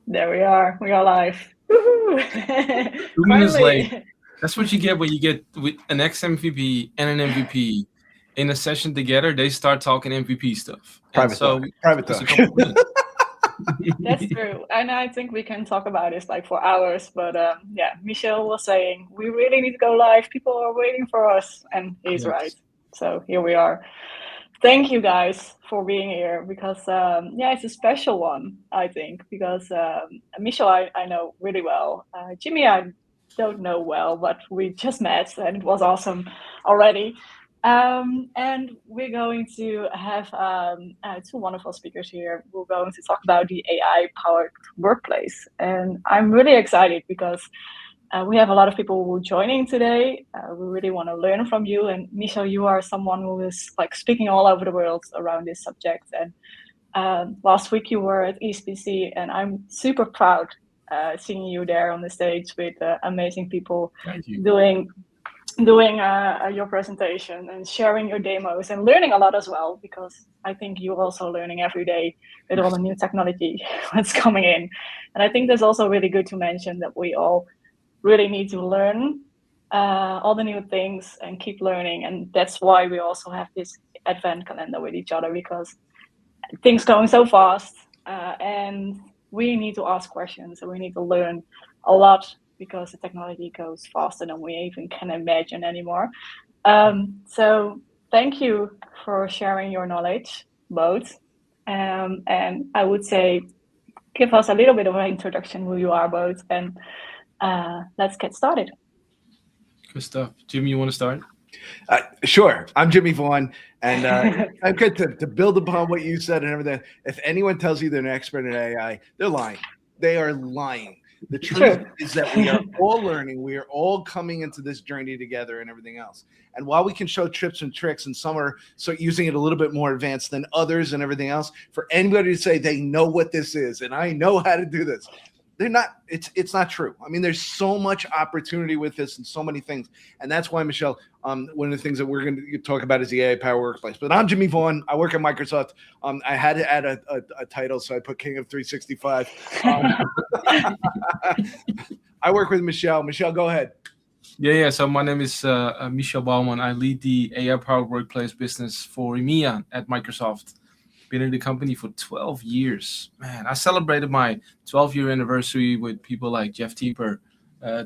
There we are. We are live. Woohoo! 2 minutes late. Finally. That's what you get when you get with an ex MVP and an MVP in a session together. They start talking MVP stuff, and Private so talk. we Private just a talk. couple minutes. That's true. And I think we can talk about this like for hours. But yeah, Michel was saying we really need to go live. People are waiting for us. And he's right. Yes. So here we are. Thank you guys for being here because, yeah, it's a special one, I think, because Michel, I know really well. Jimmy, I don't know well, but we just met and it was awesome already. And we're going to have two wonderful speakers here. We're going to talk about the AI powered workplace. And I'm really excited because we have a lot of people who are joining today. We really want to learn from you. And Michel, you are someone who is like speaking all over the world around this subject. And last week you were at ESPC, and I'm super proud seeing you there on the stage with amazing people Thank you. doing your presentation and sharing your demos and learning a lot as well, because I think you're also learning every day with all the new technology that's coming in. And I think that's also really good to mention that we all really need to learn all the new things and keep learning. And that's why we also have this advent calendar with each other, because things going so fast and we need to ask questions and we need to learn a lot because the technology goes faster than we even can imagine anymore. So thank you for sharing your knowledge, both. And I would say, give us a little bit of an introduction who you are both, and let's get started. Good stuff. Jimmy, you want to start? Sure. I'm Jimmy Vaughn, and I'm good to build upon what you said and everything. If anyone tells you they're an expert in AI, they're lying. They are lying. The truth is that we are all learning. We are all coming into this journey together and everything else. And while we can show tips and tricks, and some are using it a little bit more advanced than others and everything else, for anybody to say they know what this is and I know how to do this, they're not. It's not true. I mean, there's so much opportunity with this and so many things, and that's why, Michelle, one of the things that we're going to talk about is the AI power workplace. But I'm Jimmy Vaughn. I work at Microsoft. I had to add a title, so I put King of 365. I work with Michelle. Michelle, go ahead. Yeah. So my name is Michel Bouman. I lead the AI powered workplace business for EMEA at Microsoft. Been in the company for 12 years. Man, I celebrated my 12-year anniversary with people like Jeff Teeper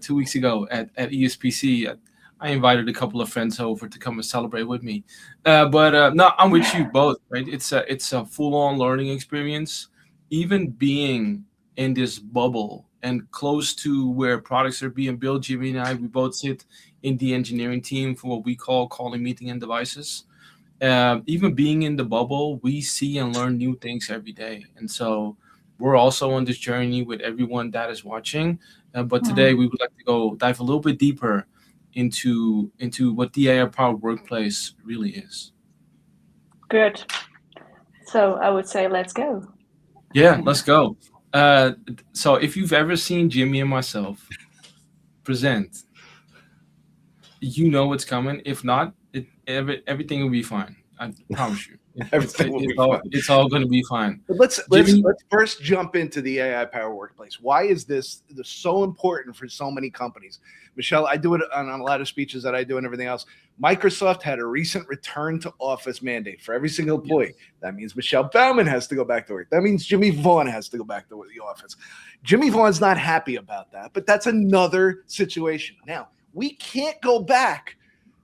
2 weeks ago at ESPC. I invited a couple of friends over to come and celebrate with me. But no, I'm with you both, right? It's a full-on learning experience. Even being in this bubble and close to where products are being built, Jimmy and I, we both sit in the engineering team for what we call calling, meeting, and devices. Even being in the bubble, we see and learn new things every day. And so we're also on this journey with everyone that is watching. But today we would like to go dive a little bit deeper into what the AI powered workplace really is. Good. So I would say let's go. Yeah, let's go. So if you've ever seen Jimmy and myself present, you know what's coming. If not, everything will be fine. I promise you. Everything will be fine. It's all going to be fine. But let's Jimmy- first jump into the AI power workplace. Why is this so important for so many companies? Michelle, I do it on a lot of speeches that I do and everything else. Microsoft had a recent return to office mandate for every single employee. Yes. That means Michel Bouman has to go back to work. That means Jimmy Vaughn has to go back to the office. Jimmy Vaughn's not happy about that, but that's another situation. Now, we can't go back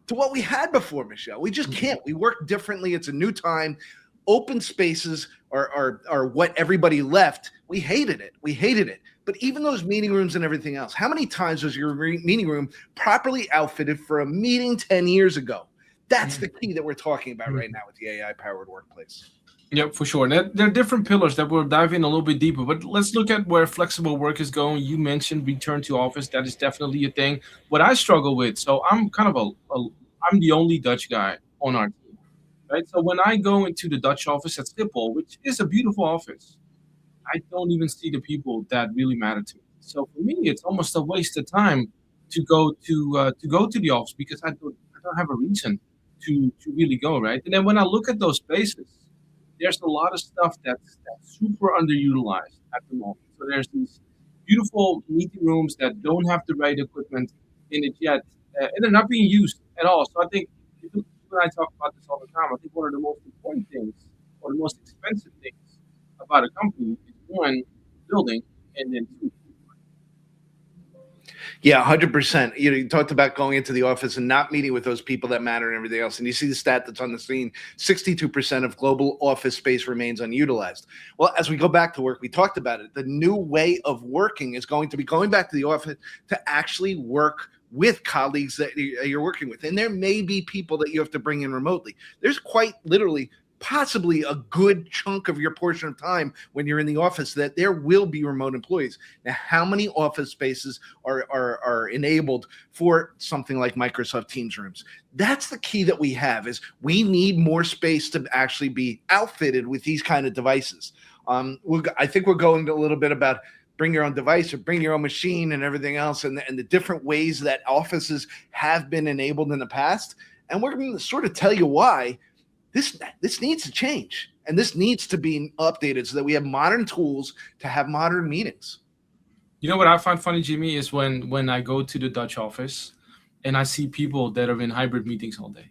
to what we had before, Michelle. We just can't. We work differently. It's a new time. Open spaces are what everybody left. We hated it. But even those meeting rooms and everything else, how many times was your meeting room properly outfitted for a meeting 10 years ago? That's the key that we're talking about right now with the AI-powered workplace. Yeah, for sure. There are different pillars that we'll dive in a little bit deeper, but let's look at where flexible work is going. You mentioned return to office. That is definitely a thing. What I struggle with, so I'm kind of I'm the only Dutch guy on our team, right? So when I go into the Dutch office at Schiphol, which is a beautiful office, I don't even see the people that really matter to me. So for me, it's almost a waste of time to go to the office because I don't have a reason to really go, right? And then when I look at those spaces, there's a lot of stuff that's super underutilized at the moment. So So there's these beautiful meeting rooms that don't have the right equipment in it yet, and they're not being used at all. So I think you and I talk about this all the time. I think one of the most important things, or the most expensive things about a company is one, building, and then two. Yeah, 100%. You talked about going into the office and not meeting with those people that matter and everything else. And you see the stat that's on the screen, 62% of global office space remains unutilized. Well, as we go back to work, we talked about it. The new way of working is going to be going back to the office to actually work with colleagues that you're working with. And there may be people that you have to bring in remotely. There's quite literally possibly a good chunk of your portion of time when you're in the office that there will be remote employees. Now, how many office spaces are enabled for something like Microsoft Teams rooms? That's the key that we have, is we need more space to actually be outfitted with these kind of devices. I think we're going to a little bit about bring your own device or bring your own machine and everything else, and the different ways that offices have been enabled in the past. And we're going to sort of tell you why this needs to change, and this needs to be updated so that we have modern tools to have modern meetings. You know what I find funny, Jimmy, is when I go to the Dutch office and I see people that are in hybrid meetings all day.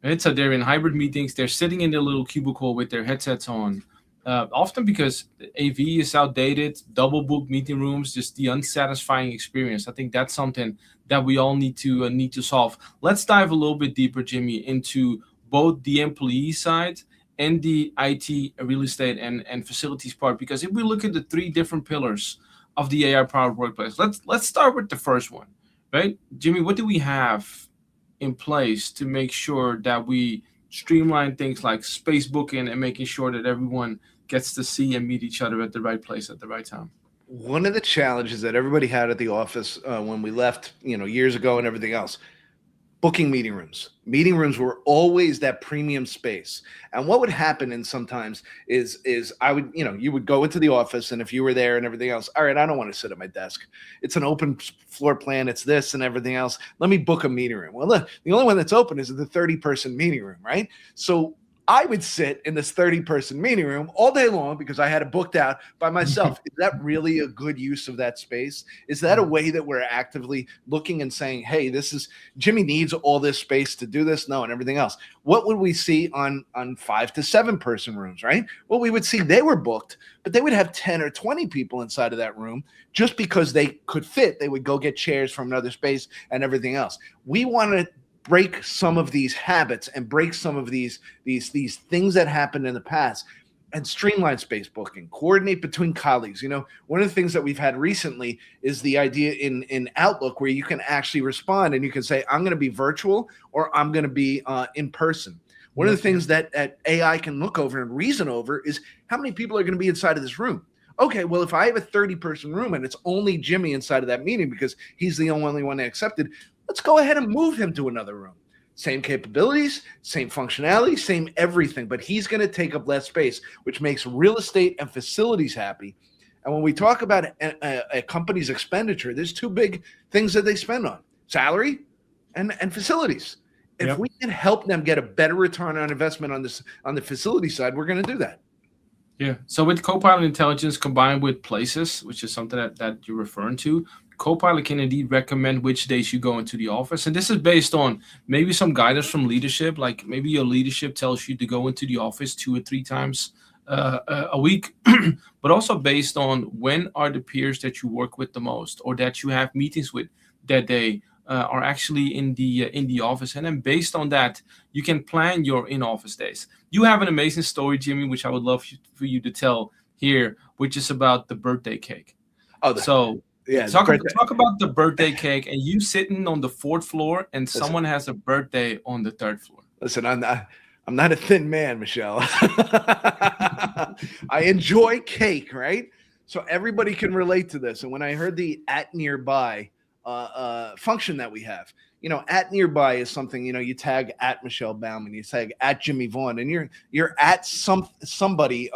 Right? So they're in hybrid meetings. They're sitting in their little cubicle with their headsets on, often because AV is outdated, double booked meeting rooms, just the unsatisfying experience. I think that's something that we all need to solve. Let's dive a little bit deeper, Jimmy, into both the employee side and the IT, real estate, and facilities part. Because if we look at the three different pillars of the AI-powered workplace, let's start with the first one, right? Jimmy, what do we have in place to make sure that we streamline things like space booking and making sure that everyone gets to see and meet each other at the right place at the right time? One of the challenges that everybody had at the office when we left, years ago and everything else, booking meeting rooms. Meeting rooms were always that premium space. And what would happen in sometimes is I would, you would go into the office, and if you were there and everything else, all right, I don't want to sit at my desk. It's an open floor plan. It's this and everything else. Let me book a meeting room. Well, the only one that's open is the 30-person meeting room, right? So I would sit in this 30-person meeting room all day long because I had it booked out by myself. Is that really a good use of that space? Is that a way that we're actively looking and saying, hey, Jimmy needs all this space to do this? No, and everything else. What would we see on 5 to 7 person rooms, right? Well, we would see they were booked, but they would have 10 or 20 people inside of that room just because they could fit. They would go get chairs from another space and everything else. We want to break some of these habits and break some of these things that happened in the past and streamline space booking, coordinate between colleagues. One of the things that we've had recently is the idea in Outlook where you can actually respond and you can say, I'm going to be virtual or I'm going to be in person. One of the things that AI can look over and reason over is how many people are going to be inside of this room. Okay, well, if I have a 30-person room and it's only Jimmy inside of that meeting because he's the only one that accepted, let's go ahead and move him to another room. Same capabilities, same functionality, same everything, but he's going to take up less space, which makes real estate and facilities happy. And when we talk about a company's expenditure, there's two big things that they spend on: salary and facilities. If we can help them get a better return on investment on the facility side, we're going to do that. Yeah. So with Copilot Intelligence combined with Places, which is something that you're referring to, Copilot can indeed recommend which days you go into the office. And this is based on maybe some guidance from leadership, like maybe your leadership tells you to go into the office 2 or 3 times a week, but also based on when are the peers that you work with the most or that you have meetings with that day are actually in the office. And then based on that, you can plan your in-office days. You have an amazing story, Jimmy, which I would love for you to tell here, which is about the birthday cake. Yeah, talk about the birthday cake and you sitting on the 4th floor and someone has a birthday on the 3rd floor. Listen, I'm not a thin man, Michel. I enjoy cake, right? So everybody can relate to this. And when I heard the at nearby function that we have, at nearby is something, you tag at Michel Bouman, you tag at Jimmy Vaughn, and you're at somebody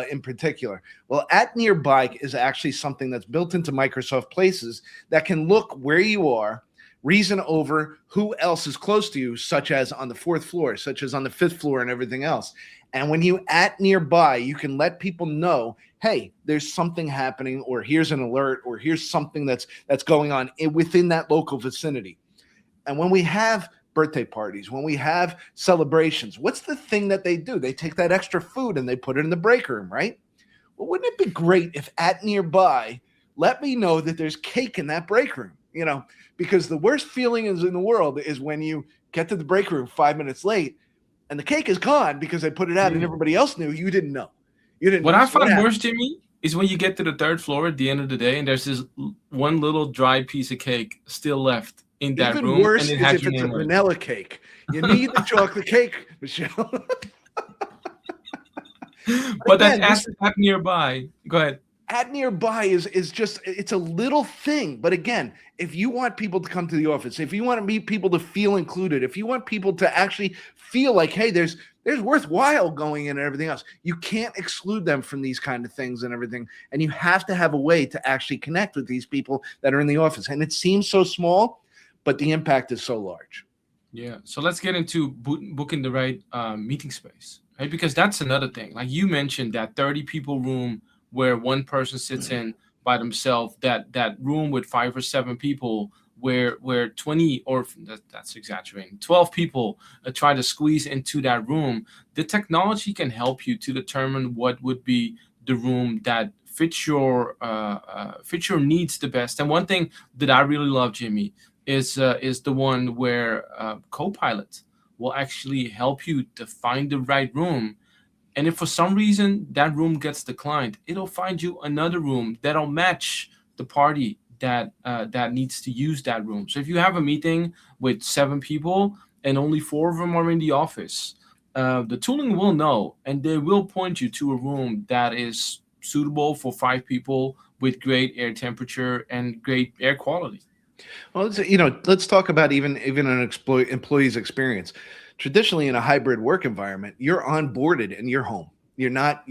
in particular. Well, at nearby is actually something that's built into Microsoft Places that can look where you are, reason over who else is close to you, such as on the 4th floor, such as on the 5th floor and everything else. And when you at nearby, you can let people know, hey, there's something happening, or here's an alert, or here's something that's going on within that local vicinity. And when we have birthday parties, when we have celebrations, what's the thing that they do? They take that extra food and they put it in the break room, right? Well, wouldn't it be great if at nearby, let me know that there's cake in that break room, because the worst feeling is in the world is when you get to the break room 5 minutes late and the cake is gone because they put it out and everybody else knew. You didn't know. What I find worse, Jimmy, is when you get to the third floor at the end of the day and there's this one little dry piece of cake still left in that room. Even worse and is if it's a vanilla cake. You need the chocolate cake, Michelle. But that's at nearby. Go ahead. At nearby is just, it's a little thing. But again, if you want people to come to the office, if you want to meet people to feel included, if you want people to actually feel like, hey, there's worthwhile going in and everything else, you can't exclude them from these kind of things and everything. And you have to have a way to actually connect with these people that are in the office. And it seems so small, but the impact is so large. Yeah. So let's get into booking the right meeting space, right? Because that's another thing. Like you mentioned, that 30 people room where one person sits in by themselves, that room with 5 or 7 people where 20 or that's exaggerating, 12 people try to squeeze into that room. The technology can help you to determine what would be the room that fits your needs the best. And one thing that I really love, Jimmy, is the one where Copilot will actually help you to find the right room. And if for some reason that room gets declined, it'll find you another room that'll match the party that needs to use that room. So if you have a meeting with 7 people and only 4 of them are in the office, the tooling will know, and they will point you to a room that is suitable for 5 people with great air temperature and great air quality. Well, let's talk about even an employee's experience. Traditionally, in a hybrid work environment, you're onboarded in your home. You're not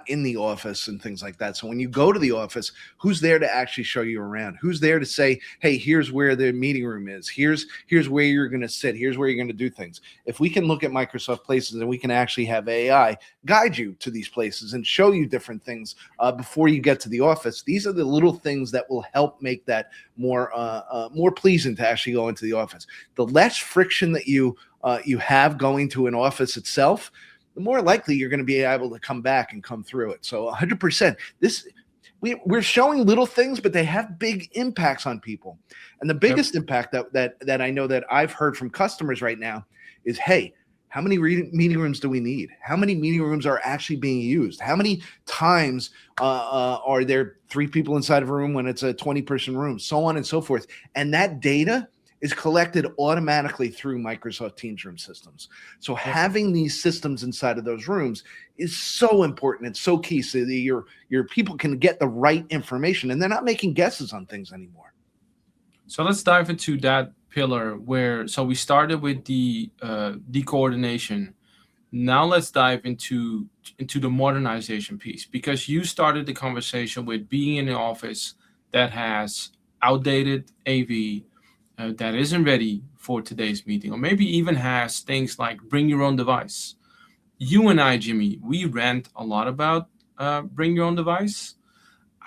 in the office and things like that. So when you go to the office, who's there to actually show you around? Who's there to say, hey, here's where the meeting room is. Here's where you're going to sit. Here's where you're going to do things. If we can look at Microsoft Places and we can actually have AI guide you to these places and show you different things before you get to the office, these are the little things that will help make that more pleasing to actually go into the office. The less friction that you have going to an office itself, the more likely you're going to be able to come back and come through it. So 100%. We're showing little things, but they have big impacts on people. And the biggest impact that I know that I've heard from customers right now is, hey, how many meeting rooms do we need? How many meeting rooms are actually being used? How many times are there 3 people inside of a room when it's a 20-person room? So on and so forth. And that data is collected automatically through Microsoft Teams room systems. So having these systems inside of those rooms is so important. It's so key so that your people can get the right information and they're not making guesses on things anymore. So let's dive into that pillar so we started with the coordination. Now let's dive into the modernization piece, because you started the conversation with being in an office that has outdated AV, that isn't ready for today's meeting, or maybe even has things like bring your own device. You and I, Jimmy, we rant a lot about bring your own device.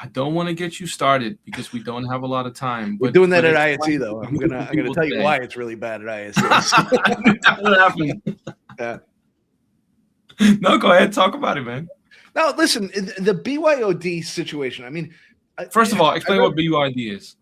I don't want to get you started because we don't have a lot of time. We're doing that at ISE, though. I'm gonna tell you why it's really bad at ISE. What happened? Yeah. No, go ahead, talk about it, man. No, listen, the BYOD situation. I mean, first of all, explain what BYOD is.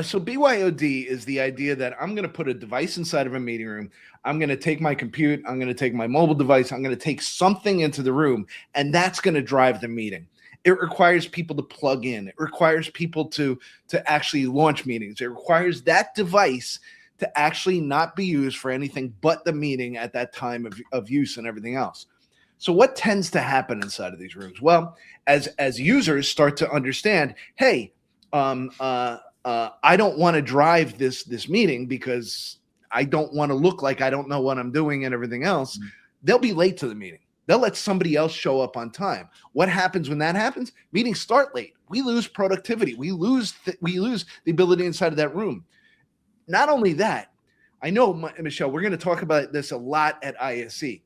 So BYOD is the idea that I'm going to put a device inside of a meeting room. I'm going to take my compute. I'm going to take my mobile device. I'm going to take something into the room, and that's going to drive the meeting. It requires people to plug in. It requires people to actually launch meetings. It requires that device to actually not be used for anything but the meeting at that time of use and everything else. So what tends to happen inside of these rooms? Well, as users start to understand, hey, I don't want to drive this meeting because I don't want to look like I don't know what I'm doing and everything else. They'll be late to the meeting. They'll let somebody else show up on time. What happens when that happens? Meetings start late. We lose productivity. We lose the ability inside of that room. Not only that, I know, Michelle, we're going to talk about this a lot at ISE.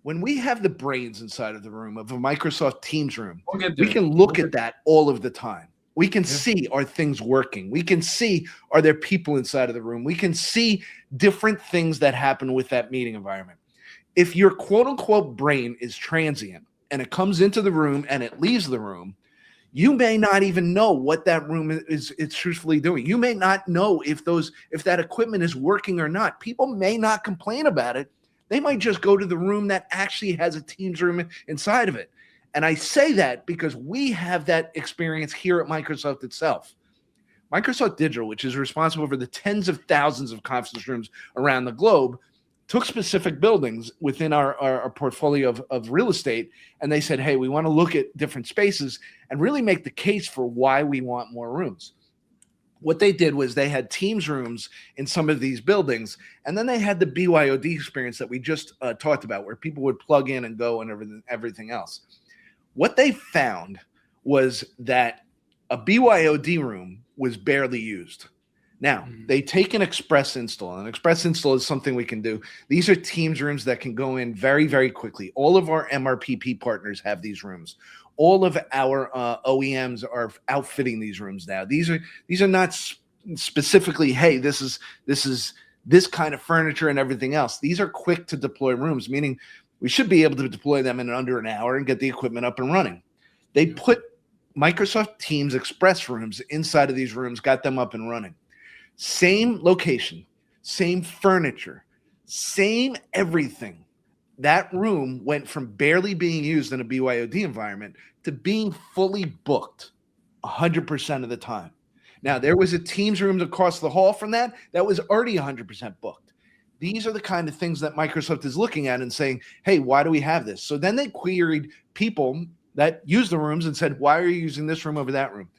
when we have the brains inside of the room of a Microsoft Teams room, We'll get we there. can look at that all of the time. We can Yeah. see, are things working? We can see, are there people inside of the room? We can see different things that happen with that meeting environment. If your quote unquote brain is transient and it comes into the room and it leaves the room, you may not even know what that room is truthfully doing. You may not know if that equipment is working or not. People may not complain about it. They might just go to the room that actually has a Teams room inside of it. And I say that because we have that experience here at Microsoft itself. Microsoft Digital, which is responsible for the tens of thousands of conference rooms around the globe, took specific buildings within our portfolio of real estate, and they said, hey, we want to look at different spaces and really make the case for why we want more rooms. What they did was they had Teams rooms in some of these buildings, and then they had the BYOD experience that we just talked about, where people would plug in and go and everything else. What they found was that a BYOD room was barely used. Now, they take an express install. An express install is something we can do. These are Teams rooms that can go in very, very quickly. All of our MRPP partners have these rooms. All of our OEMs are outfitting these rooms now. These are not specifically, hey, this is this kind of furniture and everything else. These are quick to deploy rooms, meaning we should be able to deploy them in under an hour and get the equipment up and running. They put Microsoft Teams Express rooms inside of these rooms, got them up and running. Same location, same furniture, same everything. That room went from barely being used in a BYOD environment to being fully booked 100% of the time. Now, there was a Teams room across the hall from that was already 100% booked. These are the kind of things that Microsoft is looking at and saying, hey, why do we have this? So then they queried people that use the rooms and said, why are you using this room over that room?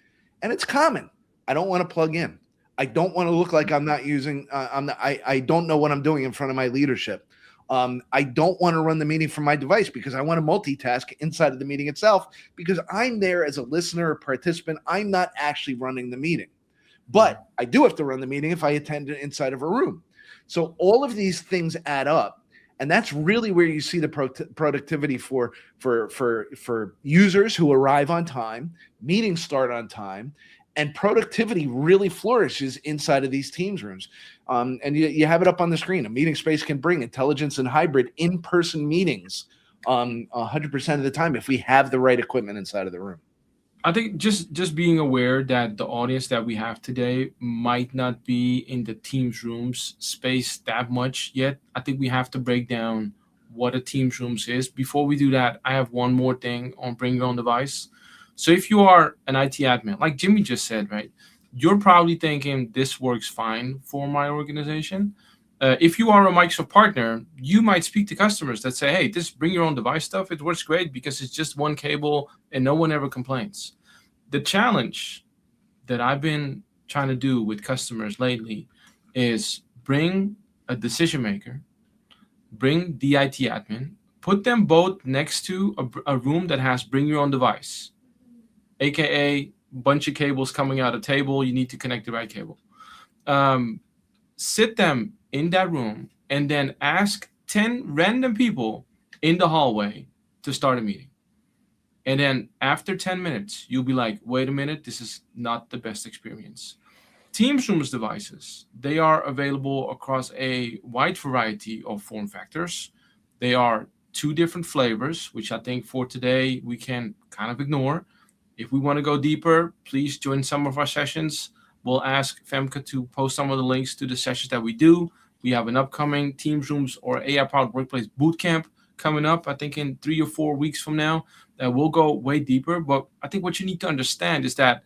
And it's common. I don't want to plug in. I don't want to look like I'm not using, I don't know what I'm doing in front of my leadership. I don't want to run the meeting from my device because I want to multitask inside of the meeting itself because I'm there as a listener or participant. I'm not actually running the meeting, but I do have to run the meeting if I attend it inside of a room. So all of these things add up. And that's really where you see the productivity for users who arrive on time, meetings start on time, and productivity really flourishes inside of these Teams rooms. And you have it up on the screen. A meeting space can bring intelligence and hybrid in-person meetings 100% of the time if we have the right equipment inside of the room. I think just being aware that the audience that we have today might not be in the Teams rooms space that much yet. I think we have to break down what a Teams rooms is. Before we do that, I have one more thing on bring your own device. So if you are an IT admin, like Jimmy just said, right, you're probably thinking this works fine for my organization. If you are a Microsoft partner, you might speak to customers that say, hey, this bring your own device stuff, it works great because it's just one cable and no one ever complains. The challenge that I've been trying to do with customers lately is bring a decision maker, bring the IT admin, put them both next to a room that has bring your own device, aka bunch of cables coming out of table, you need to connect the right cable. Sit them in that room and then ask 10 random people in the hallway to start a meeting. And then after 10 minutes, you'll be like, wait a minute, this is not the best experience. Teams rooms devices, they are available across a wide variety of form factors. They are 2 different flavors, which I think for today we can kind of ignore. If we want to go deeper, please join some of our sessions. We'll ask Femke to post some of the links to the sessions that we do. We have an upcoming Teams Rooms or AI-powered workplace bootcamp coming up, I think in 3 or 4 weeks from now. We'll go way deeper. But I think what you need to understand is that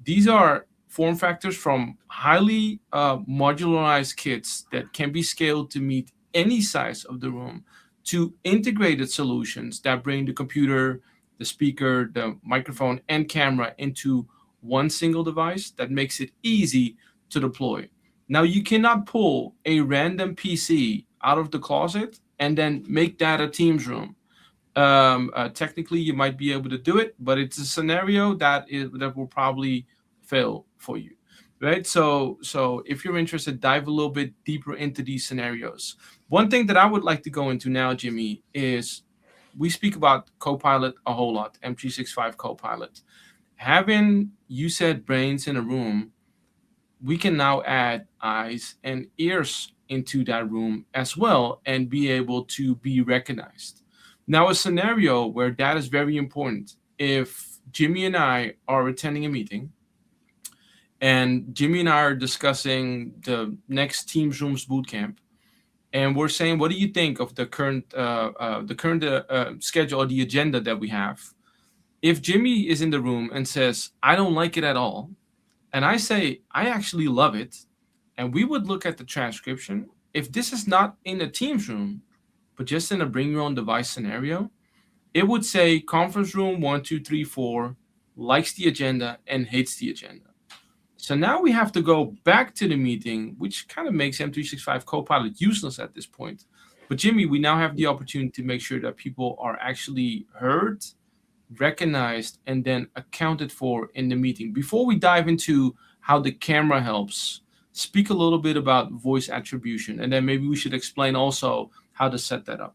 these are form factors from highly modularized kits that can be scaled to meet any size of the room to integrated solutions that bring the computer, the speaker, the microphone, and camera into one single device that makes it easy to deploy. Now, you cannot pull a random PC out of the closet and then make that a Teams room. Technically, you might be able to do it, but it's a scenario that will probably fail for you, right? So if you're interested, dive a little bit deeper into these scenarios. One thing that I would like to go into now, Jimmy, is we speak about Copilot a whole lot, M365 Copilot. Having, you said, brains in a room, we can now add eyes and ears into that room as well and be able to be recognized. Now, a scenario where that is very important. If Jimmy and I are attending a meeting and Jimmy and I are discussing the next Teams Rooms bootcamp, and we're saying, what do you think of the current schedule or the agenda that we have? If Jimmy is in the room and says, I don't like it at all, and I say, I actually love it, and we would look at the transcription, if this is not in a Teams room, but just in a bring your own device scenario, it would say conference room 1234 likes the agenda and hates the agenda. So now we have to go back to the meeting, which kind of makes M365 Copilot useless at this point. But Jimmy, we now have the opportunity to make sure that people are actually heard, recognized, and then accounted for in the meeting. Before we dive into how the camera helps, speak a little bit about voice attribution, and then maybe we should explain also how to set that up.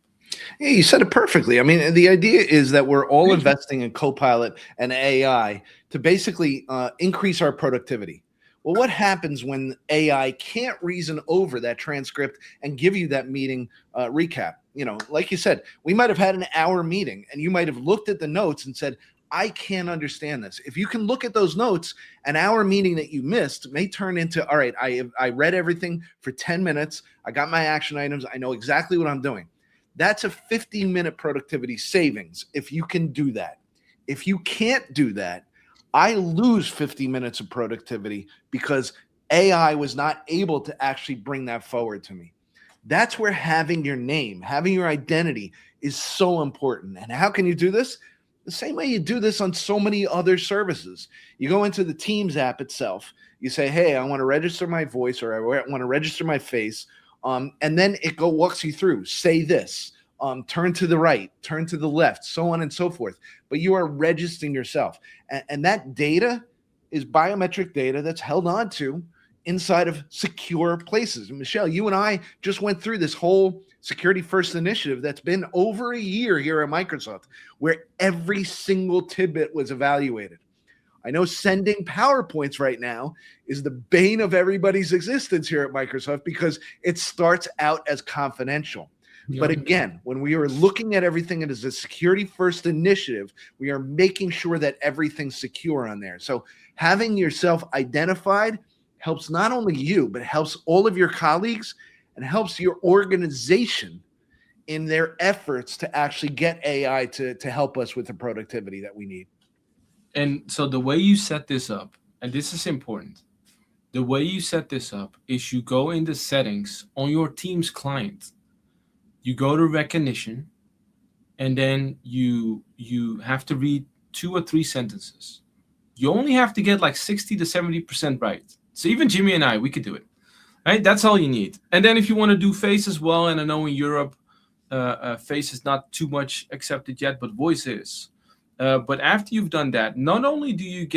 Yeah, you said it perfectly. I mean, the idea is that we're all investing in Copilot and AI to basically increase our productivity. Well, what happens when AI can't reason over that transcript and give you that meeting recap? You know, like you said, we might have had an hour meeting and you might have looked at the notes and said, I can't understand this. If you can look at those notes, an hour meeting that you missed may turn into, all right, I read everything for 10 minutes. I got my action items. I know exactly what I'm doing. That's a 15-minute productivity savings if you can do that. If you can't do that, I lose 50 minutes of productivity because AI was not able to actually bring that forward to me. That's where having your name, having your identity is so important. And how can you do this? The same way you do this on so many other services. You go into the Teams app itself. You say, hey, I want to register my voice or I want to register my face. And then it walks you through, say this, turn to the right, turn to the left, so on and so forth. But you are registering yourself. And that data is biometric data that's held on to inside of secure places. And Michelle, you and I just went through this whole security first initiative that's been over a year here at Microsoft, where every single tidbit was evaluated. I know sending PowerPoints right now is the bane of everybody's existence here at Microsoft because it starts out as confidential. Yeah. But again, when we are looking at everything as a security first initiative, we are making sure that everything's secure on there. So having yourself identified helps not only you, but helps all of your colleagues and helps your organization in their efforts to actually get AI to help us with the productivity that we need. And so the way you set this up, and this is important, the way you set this up is you go in the settings on your Teams client, you go to recognition, and then you have to read 2 or 3 sentences. You only have to get like 60 to 70% right. So even Jimmy and I, we could do it, right? That's all you need. And then if you want to do face as well, and I know in Europe, face is not too much accepted yet, but voice is. But after you've done that, not only do you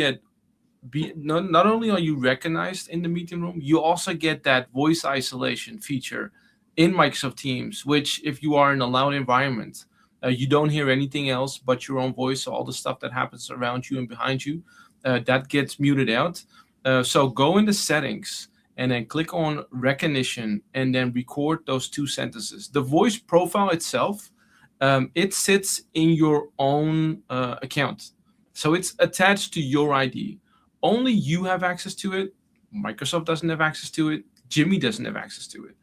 not only are you recognized in the meeting room, you also get that voice isolation feature in Microsoft Teams, which if you are in a loud environment, you don't hear anything else but your own voice, so all the stuff that happens around you and behind you, that gets muted out. So go in the settings and then click on recognition and then record those 2 sentences. The voice profile itself, it sits in your own account. So it's attached to your ID. Only you have access to it. Microsoft doesn't have access to it. Jimmy doesn't have access to it.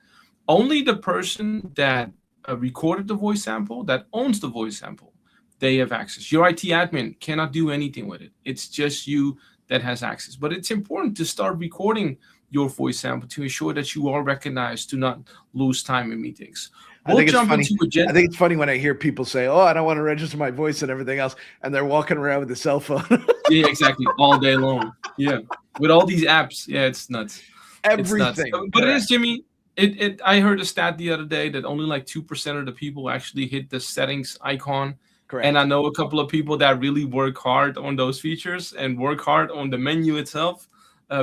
Only the person that recorded the voice sample, that owns the voice sample, they have access. Your IT admin cannot do anything with it. It's just you that has access. But it's important to start recording your voice sample to ensure that you are recognized, to not lose time in meetings. I think it's funny when I hear people say, oh, I don't want to register my voice and everything else, and they're walking around with a cell phone. Yeah, exactly. All day long. Yeah. With all these apps. Yeah, it's nuts. Everything. It's nuts. But it is, Jimmy. I heard a stat the other day that only like 2% of the people actually hit the settings icon. Correct. And I know a couple of people that really work hard on those features and work hard on the menu itself.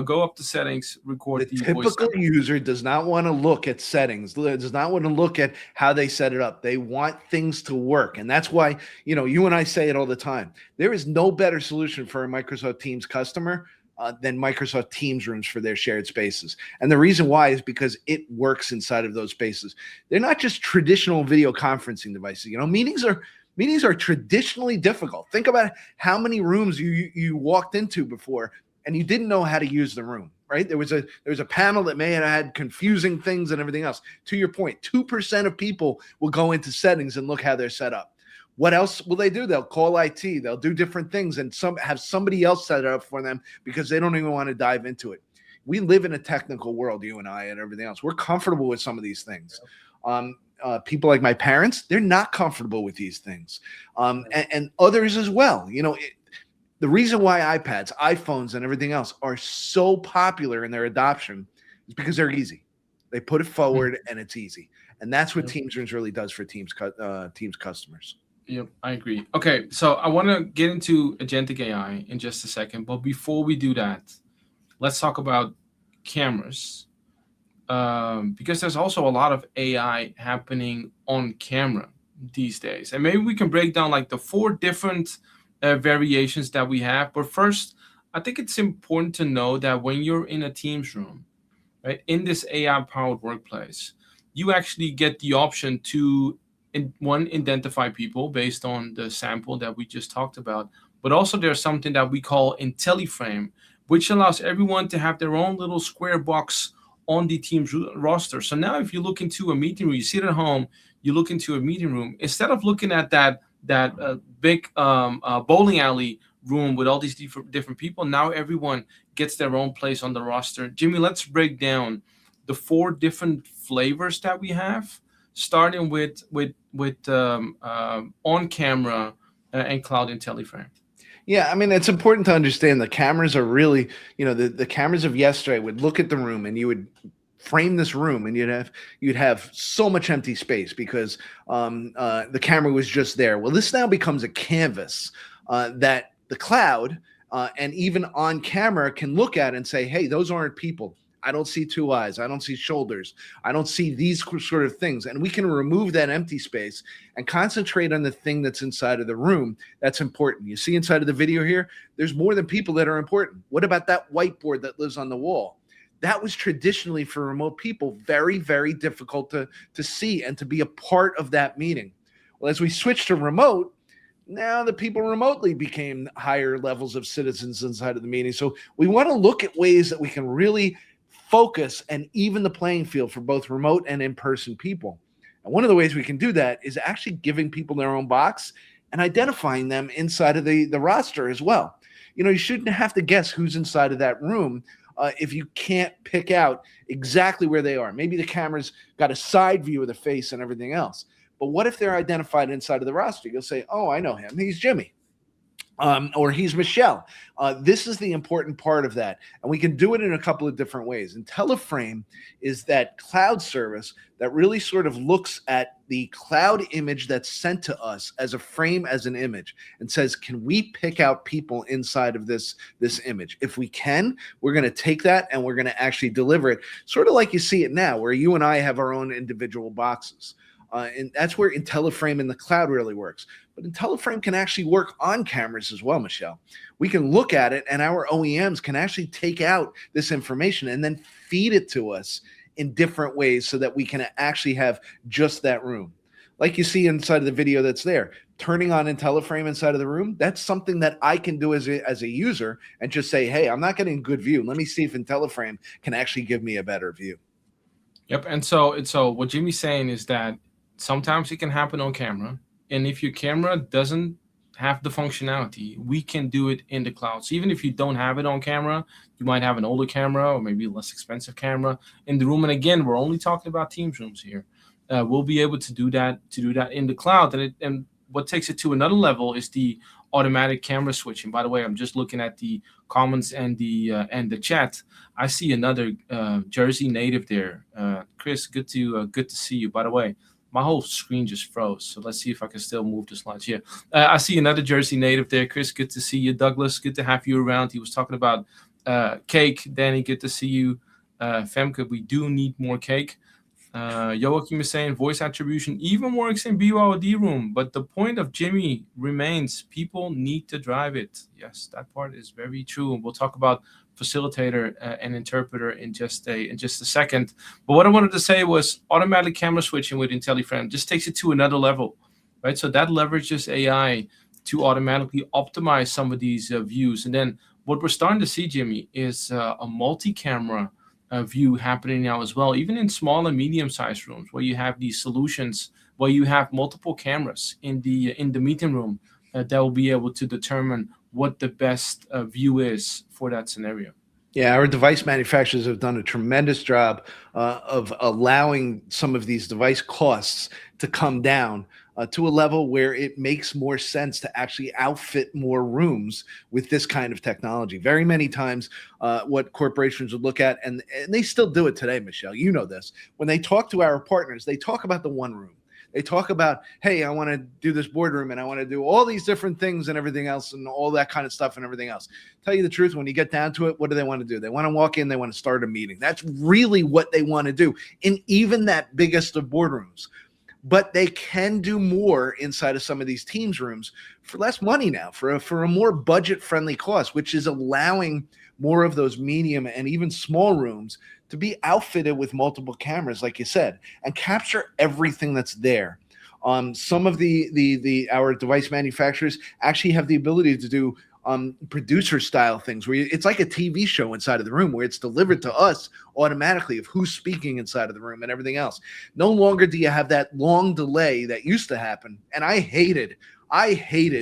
go up to settings, record The the voice. typical user does not want to look at settings, does not want to look at how they set it up. They want things to work. And that's why, you and I say it all the time. There is no better solution for a Microsoft Teams customer than Microsoft Teams rooms for their shared spaces. And the reason why is because it works inside of those spaces. They're not just traditional video conferencing devices. Meetings are traditionally difficult. Think about how many rooms you walked into before and you didn't know how to use the room, right? There was a panel that may have had confusing things and everything else. To your point, 2% of people will go into settings and look how they're set up. What else will they do? They'll call IT. They'll do different things and have somebody else set it up for them because they don't even want to dive into it. We live in a technical world, you and I, and everything else. We're comfortable with some of these things. People like my parents, they're not comfortable with these things, and others as well. The reason why iPads, iPhones, and everything else are so popular in their adoption is because they're easy. They put it forward and it's easy. And that's what Teams Rooms really does for Teams customers. Yep, I agree. Okay, so I want to get into agentic AI in just a second. But before we do that, let's talk about cameras. Because there's also a lot of AI happening on camera these days. And maybe we can break down like the 4 different variations that we have. But first, I think it's important to know that when you're in a Teams room, right, in this AI-powered workplace, you actually get the option to, identify people based on the sample that we just talked about. But also there's something that we call IntelliFrame, which allows everyone to have their own little square box on the Teams roster. So now if you look into a meeting room, you sit at home, you look into a meeting room, instead of looking at that big bowling alley room with all these different people, now everyone gets their own place on the roster. Jimmy, let's break down the 4 different flavors that we have, starting with on camera and cloud IntelliFrame. Yeah, I mean, it's important to understand the cameras are really, the cameras of yesterday would look at the room and you would frame this room and you'd have so much empty space because the camera was just there. Well, this now becomes a canvas that the cloud and even on camera can look at and say, hey, those aren't people. I don't see 2 eyes. I don't see shoulders. I don't see these sort of things. And we can remove that empty space and concentrate on the thing that's inside of the room that's important. You see inside of the video here, there's more than people that are important. What about that whiteboard that lives on the wall? That was traditionally for remote people very, very difficult to see and to be a part of that meeting. Well, as we switched to remote, now the people remotely became higher levels of citizens inside of the meeting. So we want to look at ways that we can really focus and even the playing field for both remote and in-person people. And one of the ways we can do that is actually giving people their own box and identifying them inside of the roster as well. You shouldn't have to guess who's inside of that room if you can't pick out exactly where they are. Maybe the camera's got a side view of the face and everything else. But what if they're identified inside of the roster? You'll say, oh, I know him. He's Jimmy. Or he's Michelle. This is the important part of that. And we can do it in a couple of different ways. IntelliFrame is that cloud service that really sort of looks at the cloud image that's sent to us as a frame, as an image, and says, can we pick out people inside of this image? If we can, we're going to take that and we're going to actually deliver it, sort of like you see it now, where you and I have our own individual boxes. And that's where IntelliFrame in the cloud really works. But IntelliFrame can actually work on cameras as well, Michelle. We can look at it and our OEMs can actually take out this information and then feed it to us in different ways so that we can actually have just that room. Like you see inside of the video that's there, turning on IntelliFrame inside of the room, that's something that I can do as a user and just say, hey, I'm not getting a good view. Let me see if IntelliFrame can actually give me a better view. Yep. And so what Jimmy's saying is that sometimes it can happen on camera. And if your camera doesn't have the functionality, we can do it in the cloud. So even if you don't have it on camera, you might have an older camera or maybe a less expensive camera in the room. And again, we're only talking about Teams rooms here. We'll be able to do that in the cloud. And what takes it to another level is the automatic camera switching. By the way, I'm just looking at the comments and the chat. I see another Jersey native there. Chris, good to see you. By the way, my whole screen just froze. So let's see if I can still move the slides here. I see another Jersey native there. Chris, good to see you. Douglas, good to have you around. He was talking about Cake, Danny, good to see you. Femke, we do need more cake. Joachim is saying voice attribution even works in BYOD room, but the point of Jimmy remains people need to drive it. Yes, that part is very true. And we'll talk about facilitator and interpreter in just a second. But what I wanted to say was automatic camera switching with IntelliFrame just takes it to another level, right? So that leverages AI to automatically optimize some of these views. And then what we're starting to see, Jimmy, is a multi-camera view happening now as well, even in small and medium-sized rooms where you have these solutions where you have multiple cameras in the meeting room that will be able to determine what the best view is for that scenario. Yeah, our device manufacturers have done a tremendous job of allowing some of these device costs to come down to a level where it makes more sense to actually outfit more rooms with this kind of technology. Very many times what corporations would look at, and they still do it today, Michelle, you know this, when they talk to our partners, they talk about the one room. They talk about, hey, I want to do this boardroom and I want to do all these different things and everything else and all that kind of stuff and everything else. Tell you the truth, when you get down to it, what do they want to do? They want to walk in, they want to start a meeting. That's really what they want to do in even that biggest of boardrooms. But they can do more inside of some of these Teams rooms for less money now, for a more budget-friendly cost, which is allowing more of those medium and even small rooms to be outfitted with multiple cameras, like you said, and capture everything that's there. Some of our device manufacturers actually have the ability to do producer style things where it's like a TV show inside of the room where it's delivered to us automatically of who's speaking inside of the room and everything else. No longer do you have that long delay that used to happen. And I hated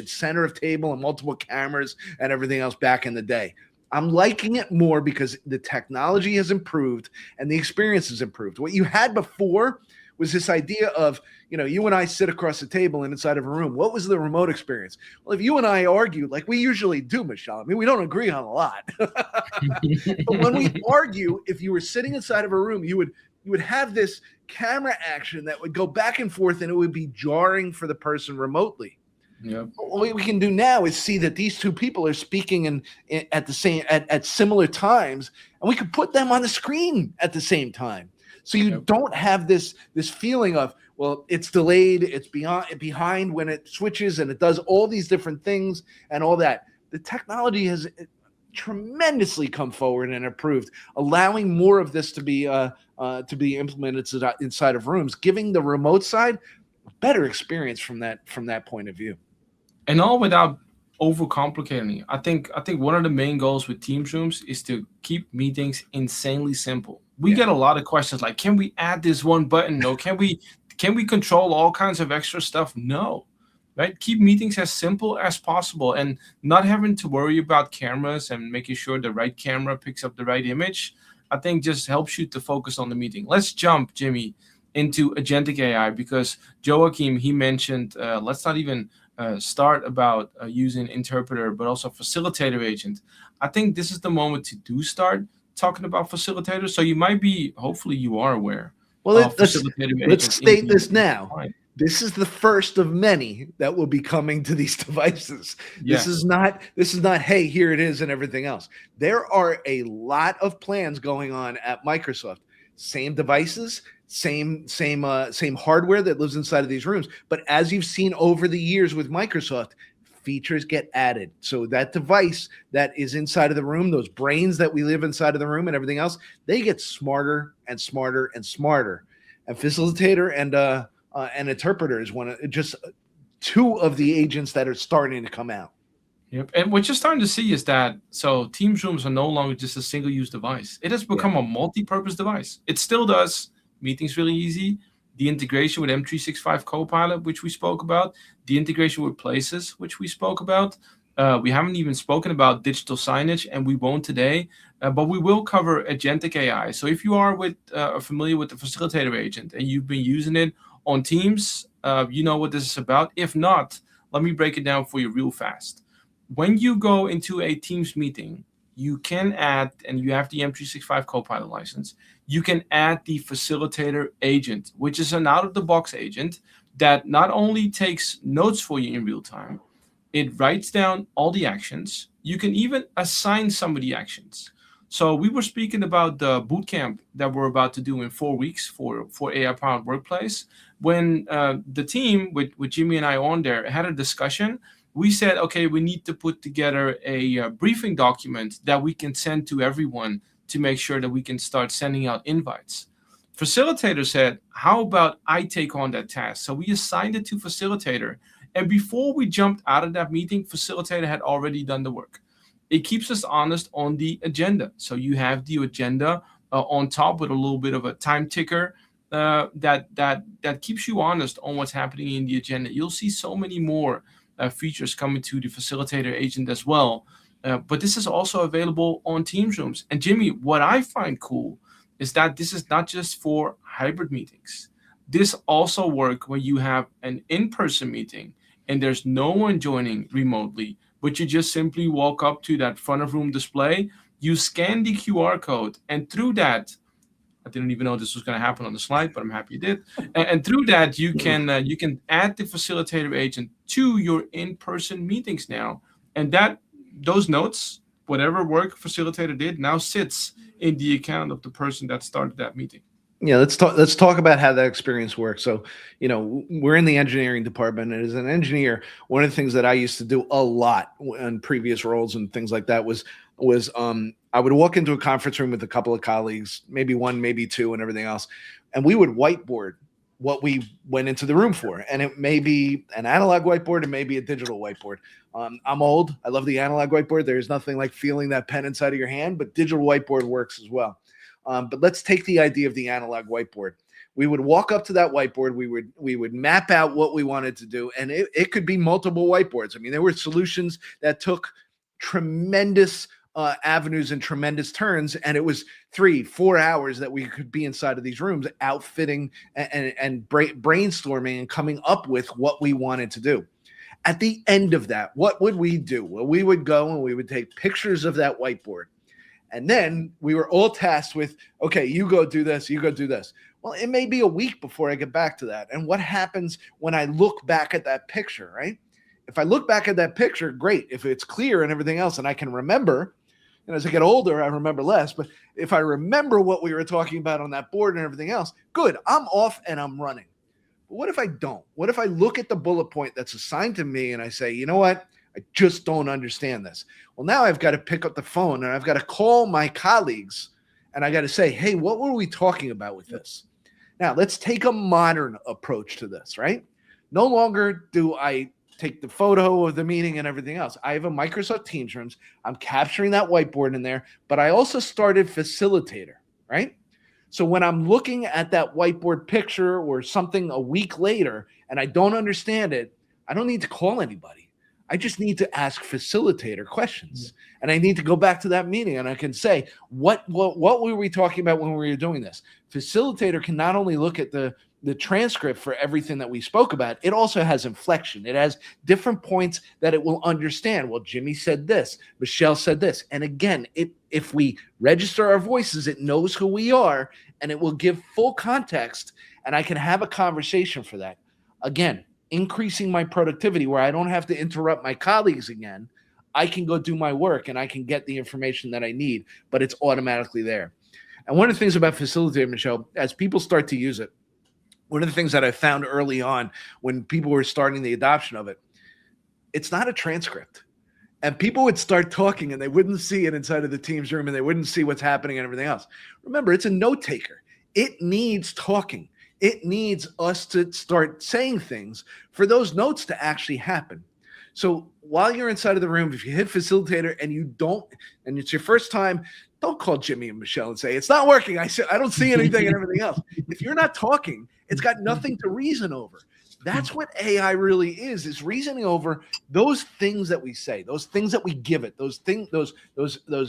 center of table and multiple cameras and everything else back in the day. I'm liking it more because the technology has improved and the experience has improved. What you had before was this idea of, you and I sit across the table and inside of a room. What was the remote experience? Well, if you and I argue like we usually do, Michelle, I mean, we don't agree on a lot. But when we argue, if you were sitting inside of a room, you would have this camera action that would go back and forth and it would be jarring for the person remotely. Yep. What we can do now is see that these two people are speaking at similar times, and we can put them on the screen at the same time. So you don't have this feeling of, well, it's delayed, it's behind when it switches, and it does all these different things and all that. The technology has tremendously come forward and improved, allowing more of this to be implemented inside of rooms, giving the remote side a better experience from that point of view. And all without overcomplicating it. I think one of the main goals with Teams rooms is to keep meetings insanely simple. We get a lot of questions like, can we add this one button? No, can we control all kinds of extra stuff? No, right? Keep meetings as simple as possible and not having to worry about cameras and making sure the right camera picks up the right image. I think just helps you to focus on the meeting. Let's jump, Jimmy, into agentic AI because Joachim, he mentioned, let's not even start about using interpreter, but also facilitator agent. I think this is the moment to start talking about facilitators. So you might be, hopefully you are aware. Well, let's state this now. This is the first of many that will be coming to these devices. Yes. This is not, hey, here it is and everything else. There are a lot of plans going on at Microsoft. Same devices, same hardware that lives inside of these rooms. But as you've seen over the years with Microsoft, features get added. So that device that is inside of the room, those brains that we live inside of the room and everything else, they get smarter and smarter and smarter. And facilitator and interpreter is just two of the agents that are starting to come out. Yep. And what you're starting to see is that Teams rooms are no longer just a single-use device. It has become a multi-purpose device. It still does meetings really easy. The integration with M365 Copilot, which we spoke about, the integration with Places, which we spoke about. We haven't even spoken about digital signage, and we won't today, but we will cover agentic AI. So if you are familiar with the facilitator agent and you've been using it on Teams, you know what this is about. If not, let me break it down for you real fast. When you go into a Teams meeting, you can add, and you have the M365 Copilot license, you can add the facilitator agent, which is an out-of-the-box agent that not only takes notes for you in real time, it writes down all the actions. You can even assign some of the actions. So we were speaking about the boot camp that we're about to do in 4 weeks for AI powered workplace. When the team with Jimmy and I on there had a discussion, we said, okay, we need to put together a briefing document that we can send to everyone to make sure that we can start sending out invites. Facilitator said, how about I take on that task? So we assigned it to facilitator. And before we jumped out of that meeting, facilitator had already done the work. It keeps us honest on the agenda. So you have the agenda on top with a little bit of a time ticker that keeps you honest on what's happening in the agenda. You'll see so many more features coming to the facilitator agent as well. But this is also available on Teams rooms. And Jimmy, what I find cool is that this is not just for hybrid meetings. This also works when you have an in-person meeting and there's no one joining remotely, but you just simply walk up to that front of room display, you scan the QR code, and through that, I didn't even know this was going to happen on the slide, but I'm happy you did. And through that, you can add the facilitator agent to your in-person meetings now, and those notes, whatever work facilitator did, now sits in the account of the person that started that meeting. Yeah, let's talk about how that experience works. So, we're in the engineering department, and as an engineer, one of the things that I used to do a lot in previous roles and things like that was I would walk into a conference room with a couple of colleagues, maybe one, maybe two, and everything else, and we would whiteboard what we went into the room for, and it may be an analog whiteboard, it may be a digital whiteboard. I'm old. I love the analog whiteboard. There's nothing like feeling that pen inside of your hand, but digital whiteboard works as well. But let's take the idea of the analog whiteboard. We would walk up to that whiteboard. We would map out what we wanted to do, and it could be multiple whiteboards. I mean, there were solutions that took tremendous avenues and tremendous turns, and it was 3-4 hours that we could be inside of these rooms, outfitting and brainstorming and coming up with what we wanted to do. At the end of that, what would we do? Well, we would go and we would take pictures of that whiteboard. And then we were all tasked with, okay, you go do this, you go do this. Well, it may be a week before I get back to that. And what happens when I look back at that picture, right? If I look back at that picture, great. If it's clear and everything else, and I can remember, and as I get older, I remember less. But if I remember what we were talking about on that board and everything else, good, I'm off and I'm running. But what if I don't? What if I look at the bullet point that's assigned to me and I say, you know what? I just don't understand this. Well, now I've got to pick up the phone and I've got to call my colleagues and I got to say, hey, what were we talking about with this? Now, let's take a modern approach to this, right? No longer do I take the photo of the meeting and everything else. I have a Microsoft Teams rooms. I'm capturing that whiteboard in there, but I also started Facilitator, right? So when I'm looking at that whiteboard picture or something a week later and I don't understand it, I don't need to call anybody. I just need to ask Facilitator questions, and I need to go back to that meeting, and I can say, what were we talking about when we were doing this? Facilitator can not only look at the transcript for everything that we spoke about, it also has inflection. It has different points that it will understand. Well, Jimmy said this, Michelle said this, and again, if we register our voices, it knows who we are, and it will give full context, and I can have a conversation for that. Again, increasing my productivity where I don't have to interrupt my colleagues again. I can go do my work and I can get the information that I need, but it's automatically there. And one of the things about Facilitator, Michelle, as people start to use it, one of the things that I found early on when people were starting the adoption of it, it's not a transcript. And people would start talking and they wouldn't see it inside of the Teams room and they wouldn't see what's happening and everything else. Remember, it's a note taker. It needs talking. It needs us to start saying things for those notes to actually happen. So while you're inside of the room, if you hit Facilitator and you don't, and it's your first time, don't call Jimmy and Michelle and say, it's not working. I don't see anything and everything else. If you're not talking, it's got nothing to reason over. That's what AI really is reasoning over those things that we say, those things that we give it, those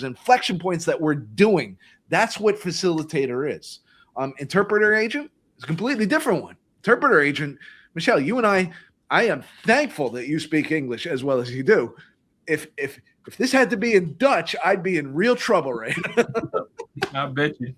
inflection points that we're doing. That's what Facilitator is. Interpreter agent, it's a completely different one. Interpreter agent, Michelle, you and I am thankful that you speak English as well as you do. If this had to be in Dutch, I'd be in real trouble, right? I bet you.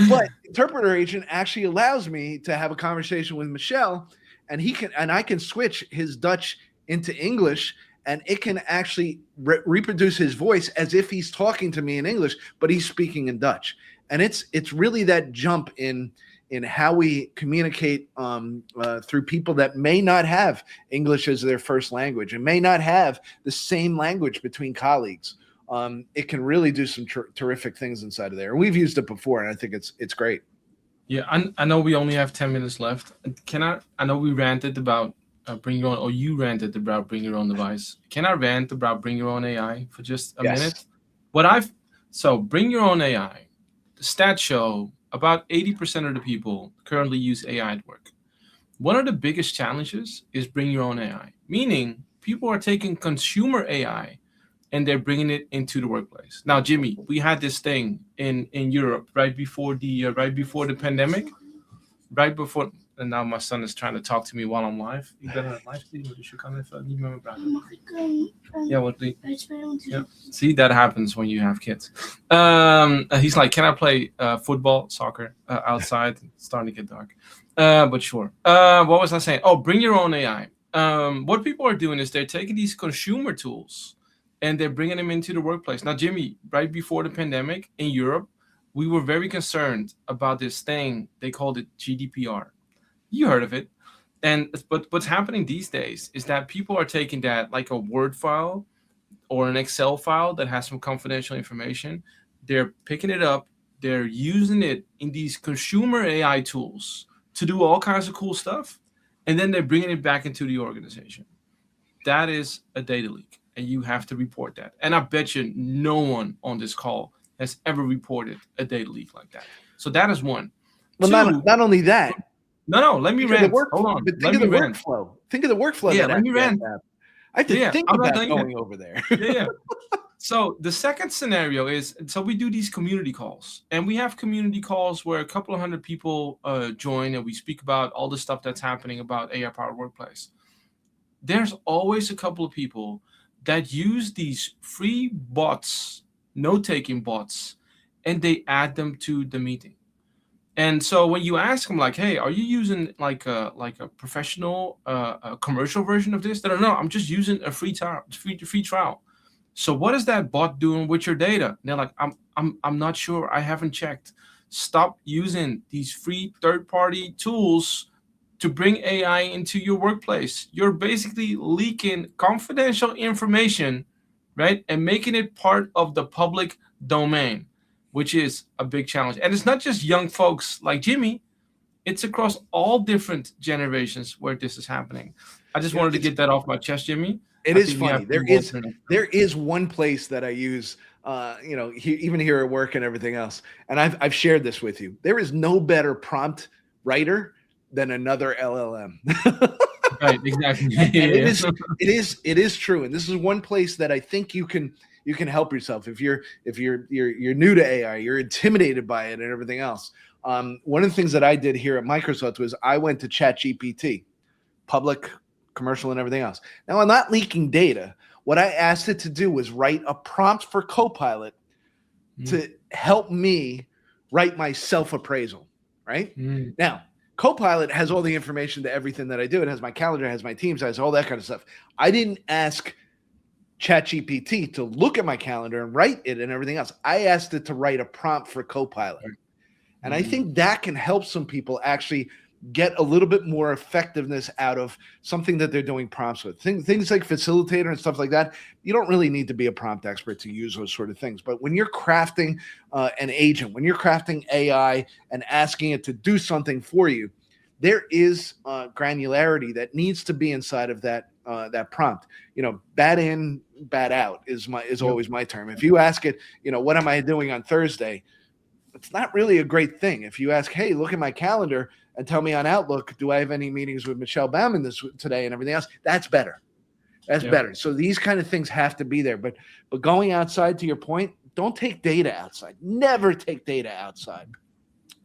But interpreter agent actually allows me to have a conversation with Michelle, and I can switch his Dutch into English, and it can actually reproduce his voice as if he's talking to me in English, but he's speaking in Dutch. And it's really that jump in how we communicate through people that may not have English as their first language and may not have the same language between colleagues. It can really do some terrific things inside of there. And we've used it before, and I think it's great. Yeah, I know we only have 10 minutes left. I know we ranted about bring your own, or you ranted about bring your own device. Can I rant about bring your own AI for just a minute? So bring your own AI. The stats show about 80% of the people currently use AI at work. One of the biggest challenges is bring your own AI, meaning people are taking consumer AI and they're bringing it into the workplace. Now, Jimmy, we had this thing in Europe right before the pandemic, and now my son is trying to talk to me while I'm live. You better live stream, you should come if niet meer praten. Yeah, what the? Yeah. See, that happens when you have kids. He's like, can I play football, soccer outside? It's starting to get dark. But sure. What was I saying? Oh, bring your own AI. What people are doing is they're taking these consumer tools and they're bringing them into the workplace. Now, Jimmy, right before the pandemic in Europe, we were very concerned about this thing. They called it GDPR. You heard of it. But what's happening these days is that people are taking that like a Word file or an Excel file that has some confidential information. They're picking it up. They're using it in these consumer AI tools to do all kinds of cool stuff. And then they're bringing it back into the organization. That is a data leak. And you have to report that. And I bet you no one on this call has ever reported a data leak like that. So that is one. Well, not only that. No, let me rant. Hold on. But think of the workflow. Think of the workflow. Yeah, let me rant. I have to think about going over there. Yeah. So the second scenario is, so we do these community calls. And we have community calls where a couple of hundred people join and we speak about all the stuff that's happening about AI-powered workplace. There's always a couple of people that use these free bots, note-taking bots, and they add them to the meeting. And so when you ask them, like, hey, are you using like a professional a commercial version of this? They don't know. I'm just using a free trial. So what is that bot doing with your data? And they're like, I'm not sure. I haven't checked. Stop using these free third-party tools to bring AI into your workplace. You're basically leaking confidential information, right? And making it part of the public domain, which is a big challenge. And it's not just young folks like Jimmy. It's across all different generations where this is happening. I just wanted to get that off my chest, Jimmy. It is funny. There is one place that I use, even here at work and everything else. And I've shared this with you. There is no better prompt writer than another LLM. Right, exactly. It is true. And this is one place that I think you can help yourself if you're new to AI, you're intimidated by it and everything else. One of the things that I did here at Microsoft was I went to ChatGPT, public, commercial, and everything else. Now, I'm not leaking data. What I asked it to do was write a prompt for Copilot to help me write my self-appraisal, right? Now, Copilot has all the information to everything that I do. It has my calendar, it has my teams, it has all that kind of stuff. I didn't ask ChatGPT to look at my calendar and write it and everything else. I asked it to write a prompt for Copilot. And I think that can help some people actually get a little bit more effectiveness out of something that they're doing prompts with. Things like facilitator and stuff like that, you don't really need to be a prompt expert to use those sort of things. But when you're crafting an agent, when you're crafting AI and asking it to do something for you, there is granularity that needs to be inside of that prompt. Bat in, bat out is always my term. If you ask it, what am I doing on Thursday? It's not really a great thing. If you ask, hey, look at my calendar and tell me on Outlook, do I have any meetings with Michel Bouman today and everything else? That's better. That's better. So these kind of things have to be there. But going outside, to your point, don't take data outside. Never take data outside.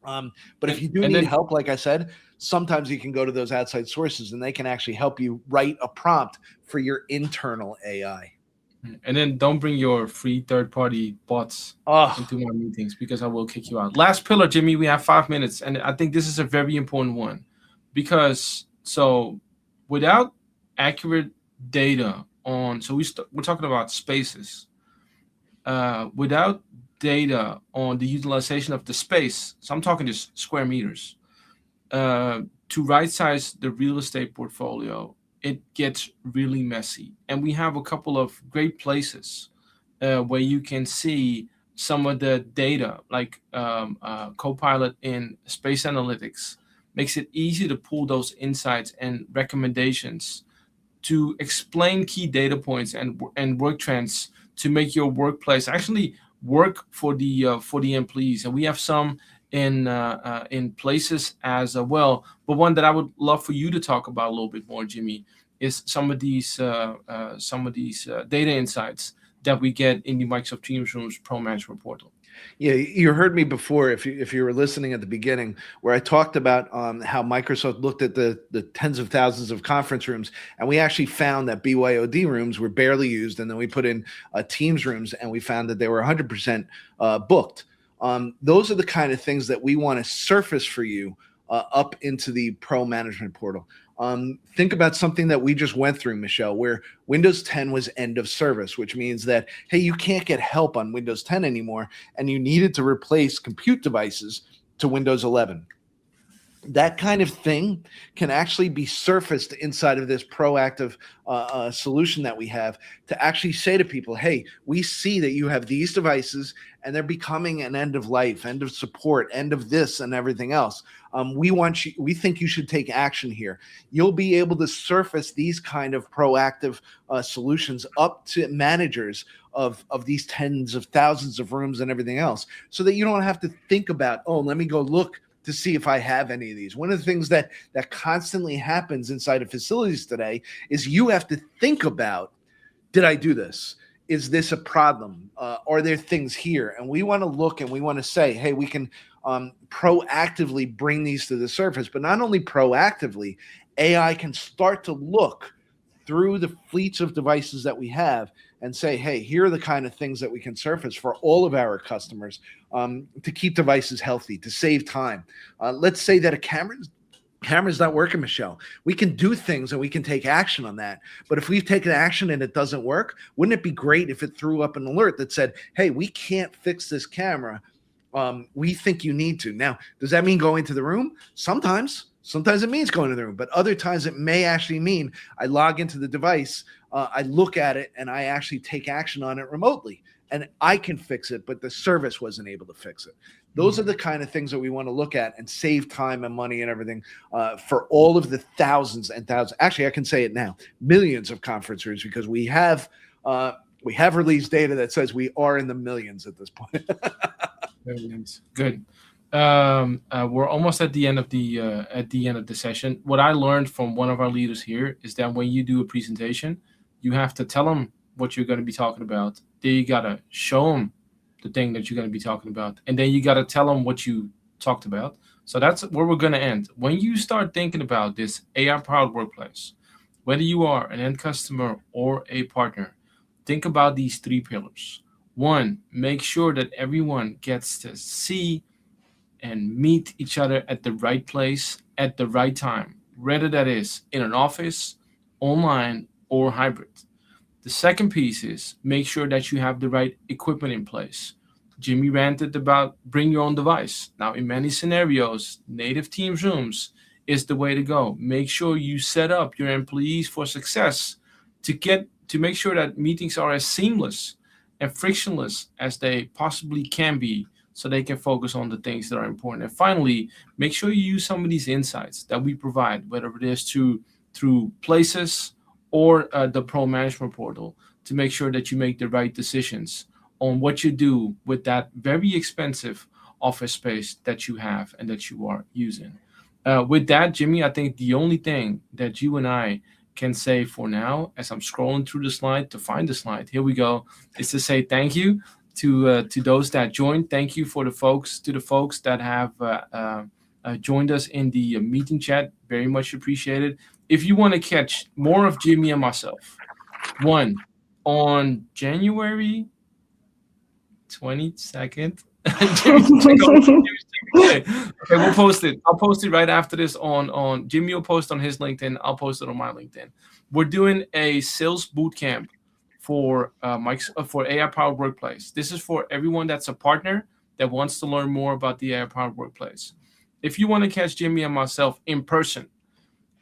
But if you do need help, like I said, sometimes you can go to those outside sources and they can actually help you write a prompt for your internal AI. And then don't bring your free third-party bots into my meetings because I will kick you out. Last pillar, Jimmy, we have 5 minutes. And I think this is a very important one because without accurate data on. So we're talking about spaces. Without data on the utilization of the space, so I'm talking just square meters, to right size the real estate portfolio, it gets really messy. And we have a couple of great places where you can see some of the data, like Copilot in space analytics, makes it easy to pull those insights and recommendations to explain key data points and work trends to make your workplace actually work for the employees. And we have some in places as well. But one that I would love for you to talk about a little bit more, Jimmy, is some of these data insights that we get in the Microsoft Teams Rooms Pro Management Portal. Yeah, you heard me before, if you were listening at the beginning, where I talked about how Microsoft looked at the tens of thousands of conference rooms, and we actually found that BYOD rooms were barely used, and then we put in Teams rooms, and we found that they were 100% booked. Those are the kind of things that we want to surface for you up into the Pro Management Portal. Think about something that we just went through, Michel, where Windows 10 was end of service, which means that, hey, you can't get help on Windows 10 anymore, and you needed to replace compute devices to Windows 11. That kind of thing can actually be surfaced inside of this proactive solution that we have to actually say to people, hey, we see that you have these devices and they're becoming an end of life, end of support, end of this and everything else. We think you should take action here. You'll be able to surface these kind of proactive solutions up to managers of these tens of thousands of rooms and everything else, so that you don't have to think about, oh, let me go look to see if I have any of these. One of the things that constantly happens inside of facilities today is you have to think about, did I do this? Is this a problem? Are there things here? And we want to look and we want to say, hey, we can proactively bring these to the surface. But not only proactively, AI can start to look through the fleets of devices that we have and say, hey, here are the kind of things that we can surface for all of our customers to keep devices healthy, to save time. Let's say that a camera's not working, Michel. We can do things and we can take action on that. But if we've taken action and it doesn't work, wouldn't it be great if it threw up an alert that said, hey, we can't fix this camera. We think you need to. Now, does that mean going to the room? Sometimes it means going to the room, but other times it may actually mean I log into the device, I look at it, and I actually take action on it remotely. And I can fix it, but the service wasn't able to fix it. Those are the kind of things that we want to look at and save time and money and everything for all of the thousands and thousands. Actually, I can say it now, millions of conference rooms, because we have released data that says we are in the millions at this point. Millions. Good. We're almost at the end of the session. What I learned from one of our leaders here is that when you do a presentation, you have to tell them what you're going to be talking about. Then you got to show them the thing that you're going to be talking about. And then you got to tell them what you talked about. So that's where we're going to end. When you start thinking about this AI-powered workplace, whether you are an end customer or a partner, think about these three pillars. One, make sure that everyone gets to see and meet each other at the right place at the right time, whether that is in an office, online, or hybrid. The second piece is make sure that you have the right equipment in place. Jimmy ranted about bring your own device. Now, in many scenarios, native Teams rooms is the way to go. Make sure you set up your employees for success to make sure that meetings are as seamless and frictionless as they possibly can be, so they can focus on the things that are important. And finally, make sure you use some of these insights that we provide, whether it is through Places or the Pro Management Portal, to make sure that you make the right decisions on what you do with that very expensive office space that you have and that you are using. With that, Jimmy, I think the only thing that you and I can say for now, as I'm scrolling through the slide to find the slide, here we go, is to say thank you to those that joined. Thank you to the folks that have joined us in the meeting chat. Very much appreciated. If you want to catch more of Jimmy and myself, on January 22nd. Okay, we'll post it. I'll post it right after this on Jimmy will post on his LinkedIn. I'll post it on my LinkedIn. We're doing a sales boot camp for for AI powered workplace. This is for everyone that's a partner that wants to learn more about the AI powered workplace. If you want to catch Jimmy and myself in person,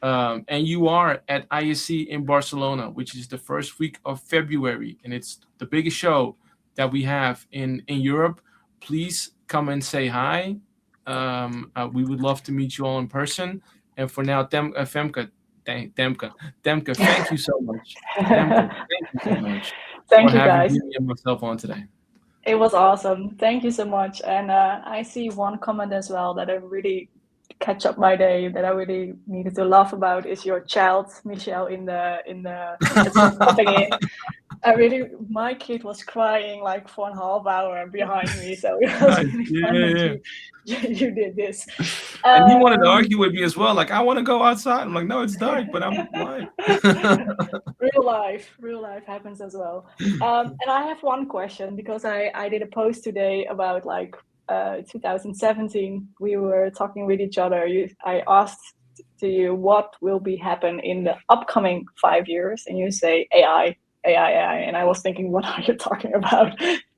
and you are at ISC in Barcelona, which is the first week of February, and it's the biggest show that we have in Europe, please come and say hi. We would love to meet you all in person. And for now, Femke, thank you so much. Femke, thank you so much Thank for you, having guys. me and myself on today. It was awesome. Thank you so much. And I see one comment as well that I really catch up my day, that I really needed to laugh about, is your child, Michel, in the it's popping in. My kid was crying like for a half hour behind me, so it was really fun that you did this. And he wanted to argue with me as well. Like, I want to go outside. I'm like, no, it's dark, but I'm live. Real life happens as well. And I have one question, because I did a post today about 2017. We were talking with each other. I asked to you what will be happen in the upcoming 5 years, and you say AI. And I was thinking, what are you talking about?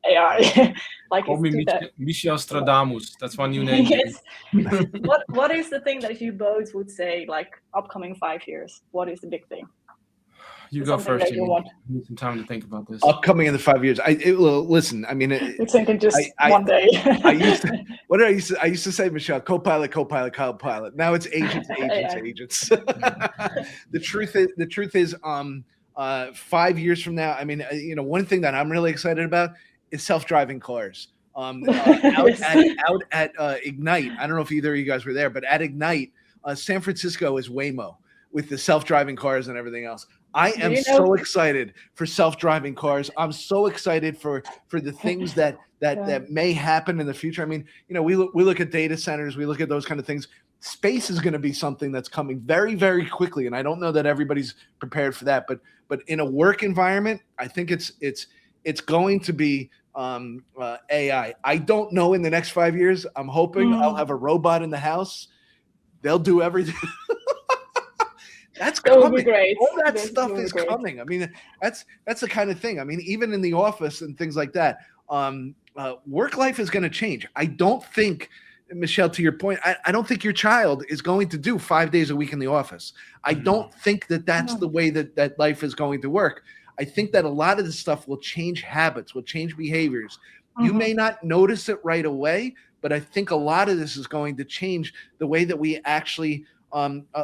AI. Call me Michel Stradamus. That's my new name. Yes. What is the thing that you both would say, like, upcoming 5 years? What is the big thing? You go first. You need some time to think about this. Upcoming in the 5 years. Listen. I mean, you're thinking just one day. I used to say, Michelle, Copilot. Now it's agents. The truth is, 5 years from now, I mean, one thing that I'm really excited about is self-driving cars. Out at Ignite. I don't know if either of you guys were there, but at Ignite, San Francisco is Waymo with the self-driving cars and everything else. I am so excited for self-driving cars. I'm so excited for the things that may happen in the future. I mean, we look at data centers, we look at those kind of things. Space is going to be something that's coming very, very quickly, and I don't know that everybody's prepared for that. But in a work environment, I think it's going to be AI. I don't know in the next 5 years. I'm hoping I'll have a robot in the house. They'll do everything. That's coming. That would be great. All that stuff is coming. I mean, that's the kind of thing. I mean, even in the office and things like that, work life is going to change. I don't think, Michelle, to your point, I don't think your child is going to do 5 days a week in the office. I don't think that's the way that life is going to work. I think that a lot of this stuff will change habits, will change behaviors. You may not notice it right away, but I think a lot of this is going to change the way that we actually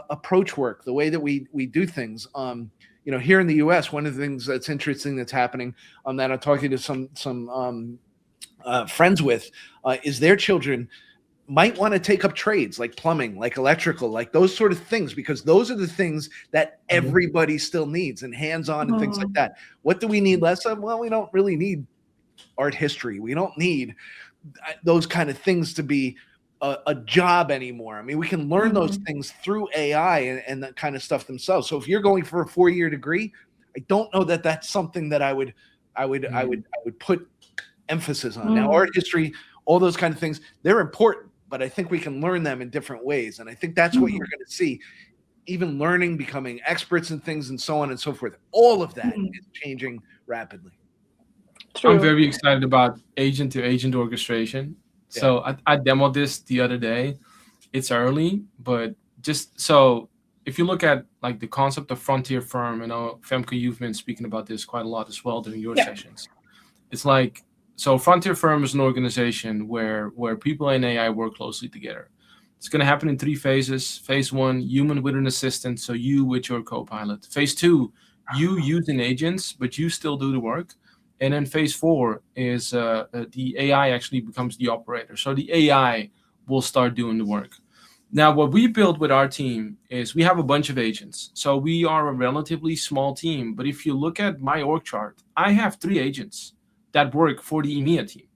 approach work, the way that we do things. Here in the U.S., one of the things that's interesting that's happening that I'm talking to some friends with is their children might want to take up trades like plumbing, like electrical, like those sort of things, because those are the things that everybody still needs, and hands-on and things like that. What do we need less of? Well, we don't really need art history. We don't need those kind of things to be a job anymore. I mean, we can learn those things through AI and that kind of stuff themselves. So if you're going for a 4-year degree, I don't know that that's something that I would put emphasis on. Now, art history, all those kind of things, they're important, but I think we can learn them in different ways. And I think that's what you're going to see, even learning, becoming experts in things and so on and so forth. All of that is changing rapidly. True. I'm very excited about agent-to-agent orchestration. Yeah. So I demoed this the other day. It's early, but just so if you look at like the concept of frontier firm, Femke, you've been speaking about this quite a lot as well during your sessions. It's like, so frontier firm is an organization where people and AI work closely together. It's going to happen in 3 phases. Phase 1, human with an assistant, so you with your Copilot. Phase 2, you using agents, but you still do the work. And then phase 4 is the AI actually becomes the operator. So the AI will start doing the work. Now, what we built with our team is we have a bunch of agents. So we are a relatively small team. But if you look at my org chart, I have 3 agents that work for the EMEA team.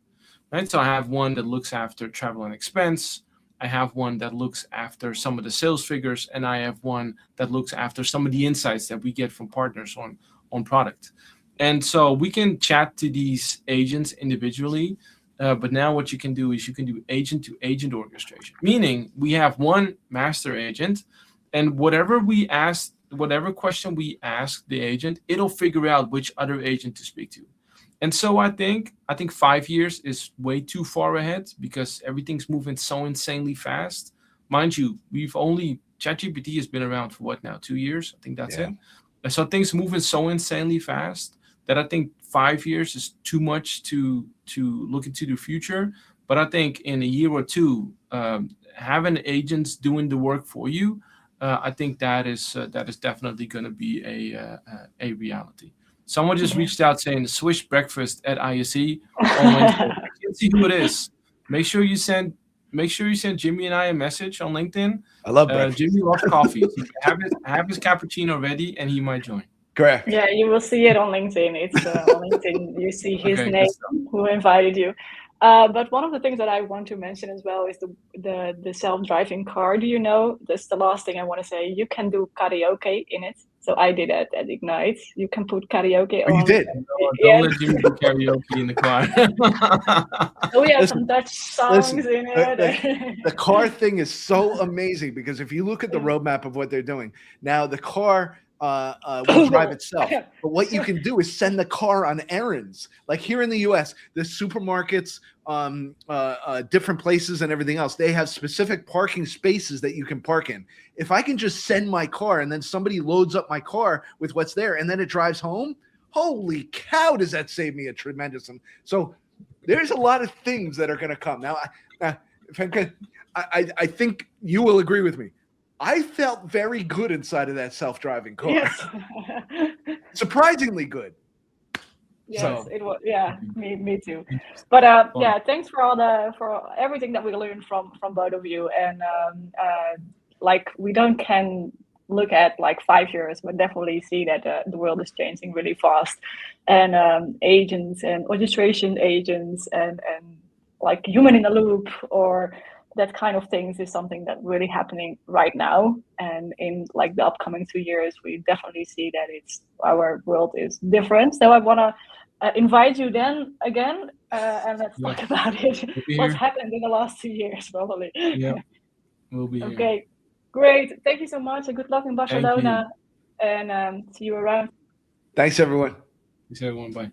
Right? So I have one that looks after travel and expense. I have one that looks after some of the sales figures. And I have one that looks after some of the insights that we get from partners on product. And so we can chat to these agents individually. But now what you can do is you can do agent to agent orchestration, meaning we have one master agent, and whatever question we ask the agent, it'll figure out which other agent to speak to. And so I think 5 years is way too far ahead because everything's moving so insanely fast. Mind you, ChatGPT has been around for what now, 2 years? I think that's it. And so things moving so insanely fast that I think 5 years is too much to look into the future. But I think in a year or two, having agents doing the work for you, I think that is definitely going to be a reality. Someone just reached out saying Swish breakfast at ISE on Wednesday. I can't see who it is. Make sure you send Jimmy and I a message on LinkedIn. I love breakfast. Jimmy loves coffee. have his cappuccino ready, and he might join. Correct. Yeah, you will see it on LinkedIn. It's on LinkedIn. You see his name, who invited you. But one of the things that I want to mention as well is the self-driving car. Do you know? That's the last thing I want to say. You can do karaoke in it. So I did that at Ignite. You can put karaoke on. You did? Don't let Jimmy do karaoke in the car. Oh, we have some Dutch songs in it. The car thing is so amazing because if you look at the roadmap of what they're doing, now the car will drive itself. But what you can do is send the car on errands. Like here in the US, the supermarkets, different places and everything else, they have specific parking spaces that you can park in. If I can just send my car and then somebody loads up my car with what's there and then it drives home, holy cow, does that save me a tremendous amount. So there's a lot of things that are going to come. Now, if I think you will agree with me. I felt very good inside of that self-driving car. Yes. Surprisingly good. Yes, So. it was. Yeah, me too. But yeah, thanks for everything that we learned from both of you. And like we can look at like 5 years, but definitely see that the world is changing really fast. And agents and orchestration agents and like human in the loop or that kind of things is something that's really happening right now. And in like the upcoming 2 years, we definitely see that our world is different. So I want to invite you then again, and let's talk about it. What's happened in the last 2 years, probably. Yeah, we'll be here. Okay, great. Thank you so much, and good luck in Barcelona. And see you around. Thanks, everyone. Thanks, everyone. Bye.